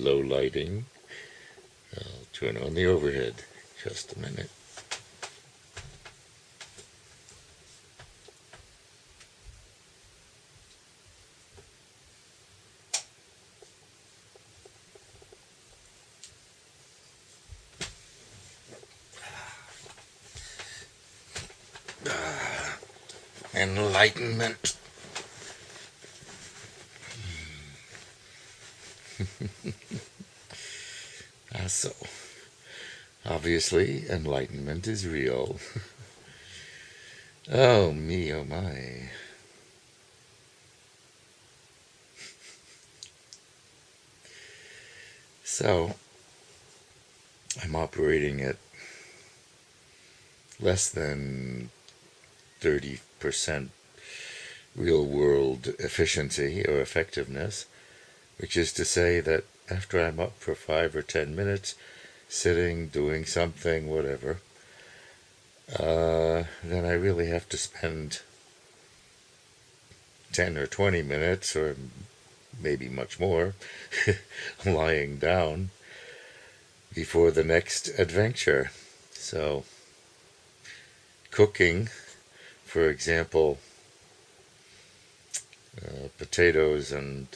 low lighting. I'll turn on the overhead. Just a minute. Enlightenment. So, obviously, enlightenment is real. Oh me, oh my. So, I'm operating at less than 30% real world efficiency or effectiveness, which is to say that after I'm up for 5 or 10 minutes, sitting, doing something, whatever, then I really have to spend 10 or 20 minutes, or maybe much more, lying down before the next adventure. So, cooking, for example, potatoes and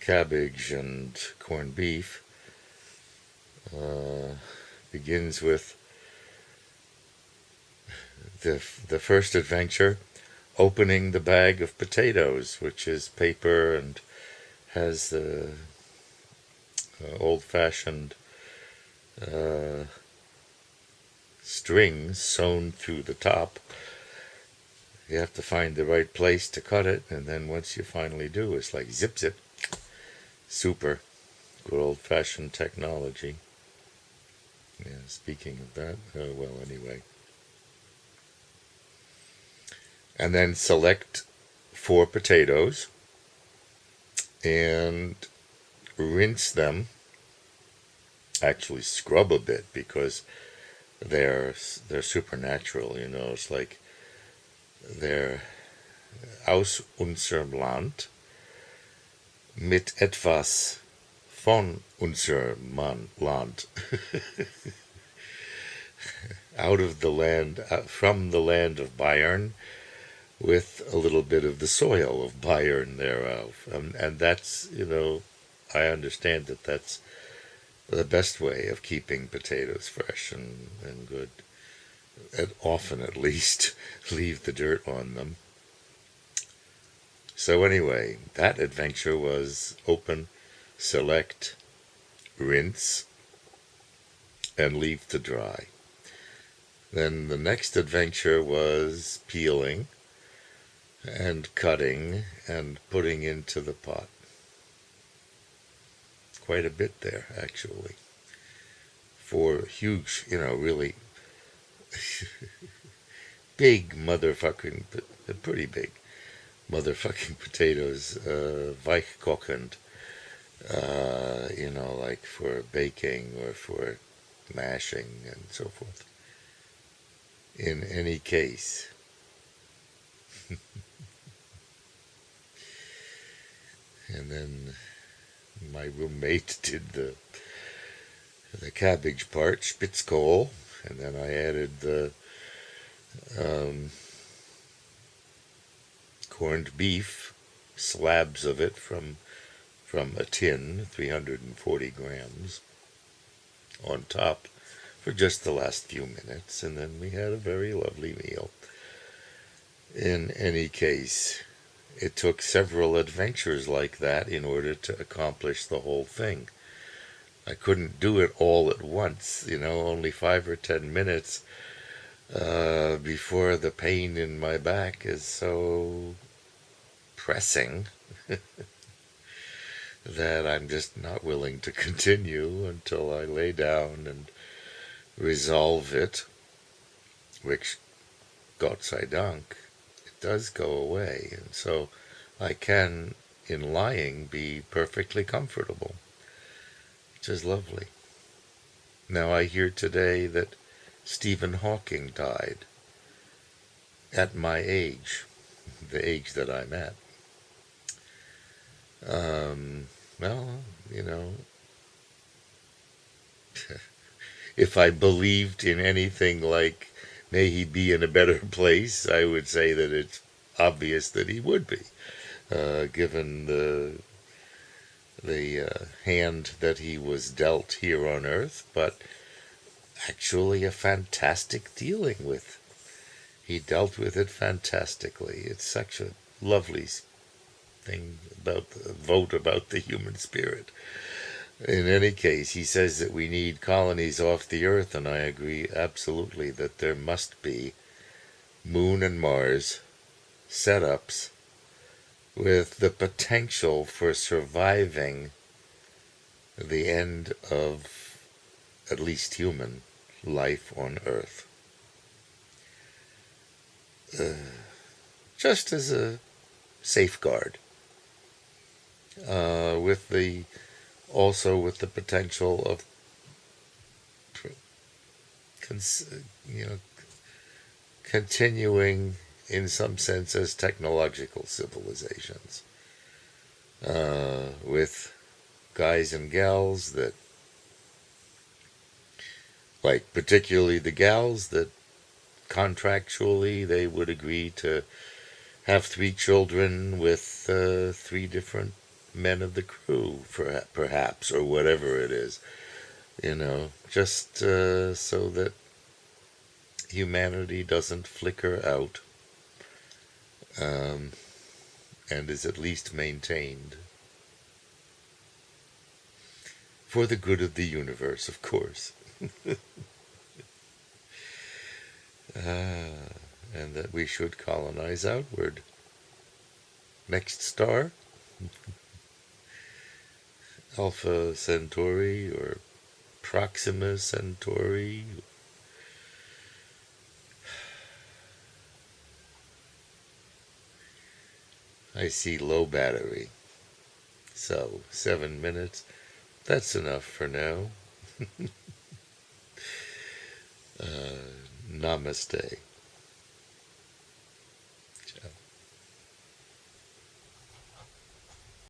cabbage and corned beef, begins with the first adventure, opening the bag of potatoes, which is paper and has the old-fashioned strings sewn through the top. You have to find the right place to cut it, and then once you finally do, it's like zip zip. Super. Good old-fashioned technology. Yeah, speaking of that, well, anyway. And then select 4 potatoes and rinse them. Actually scrub a bit, because they're supernatural, you know. It's like they're aus unserem Land mit etwas von unserem Land. Out of the land, from the land of Bayern, with a little bit of the soil of Bayern thereof. And that's, you know, I understand that that's the best way of keeping potatoes fresh and good. And often, at least, leave the dirt on them. So anyway, that adventure was open, select, rinse, and leave to dry. Then the next adventure was peeling and cutting and putting into the pot. Quite a bit there, actually. 4 huge, you know, really big motherfucking, pretty big motherfucking potatoes, weichkochend, you know, like for baking or for mashing and so forth. In any case, and then my roommate did the cabbage part, Spitzkohl, and then I added the corned beef, slabs of it from a tin, 340 grams, on top for just the last few minutes, and then we had a very lovely meal. In any case, it took several adventures like that in order to accomplish the whole thing. I couldn't do it all at once, you know, only 5 or 10 minutes before the pain in my back is so pressing that I'm just not willing to continue until I lay down and resolve it, which, Gott sei Dank, it does go away. And so I can, in lying, be perfectly comfortable, which is lovely. Now I hear today that Stephen Hawking died at my age, the age that I'm at. Well, you know, if I believed in anything like may he be in a better place, I would say that it's obvious that he would be, given the hand that he was dealt here on earth, but actually a fantastic dealing with. He dealt with it fantastically. It's such a lovely thing about the vote about the human spirit. In any case, he says that we need colonies off the earth, and I agree absolutely that there must be Moon and Mars setups with the potential for surviving the end of at least human life on Earth. Just as a safeguard, with the also with the potential of you know continuing in some sense as technological civilizations, with guys and gals that, like particularly the gals that contractually they would agree to have 3 children with 3 different men of the crew, perhaps, or whatever it is, just so that humanity doesn't flicker out, and is at least maintained for the good of the universe, of course. And that we should colonize outward. Next star, Alpha Centauri or Proxima Centauri. I see low battery. So, 7 minutes. That's enough for now. Namaste.